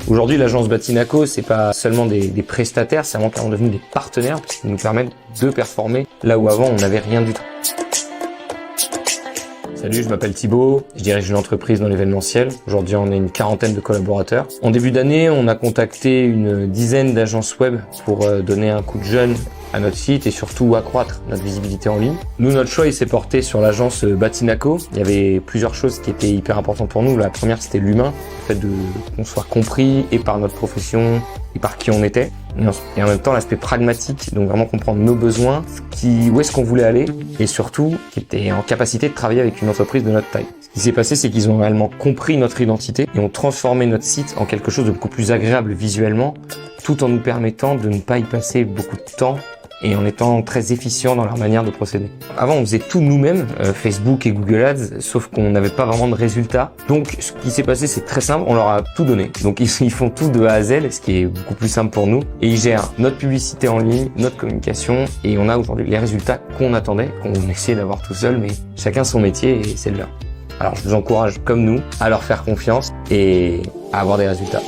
Aujourd'hui, l'agence Batinaco, c'est pas seulement des prestataires, c'est vraiment carrément devenu des partenaires parce qu'ils nous permettent de performer là où avant on n'avait rien du tout. Salut, je m'appelle Thibaut, je dirige une entreprise dans l'événementiel. Aujourd'hui, on est une quarantaine de collaborateurs. En début d'année, on a contacté une dizaine d'agences web pour donner un coup de jeune à notre site et surtout accroître notre visibilité en ligne. Nous, notre choix, il s'est porté sur l'agence Batinaco. Il y avait plusieurs choses qui étaient hyper importantes pour nous. La première, c'était l'humain, le fait qu'on soit compris et par notre profession et par qui on était. Et en même temps, l'aspect pragmatique, donc vraiment comprendre nos besoins, où est-ce qu'on voulait aller et surtout, qui était en capacité de travailler avec une entreprise de notre taille. Ce qui s'est passé, c'est qu'ils ont réellement compris notre identité et ont transformé notre site en quelque chose de beaucoup plus agréable visuellement, tout en nous permettant de ne pas y passer beaucoup de temps et en étant très efficients dans leur manière de procéder. Avant, on faisait tout nous-mêmes, Facebook et Google Ads, sauf qu'on n'avait pas vraiment de résultats. Donc, ce qui s'est passé, c'est très simple, on leur a tout donné. Donc, ils font tout de A à Z, ce qui est beaucoup plus simple pour nous. Et ils gèrent notre publicité en ligne, notre communication, et on a aujourd'hui les résultats qu'on attendait, qu'on essayait d'avoir tout seul, mais chacun son métier et c'est le leur. Alors, je vous encourage, comme nous, à leur faire confiance et à avoir des résultats.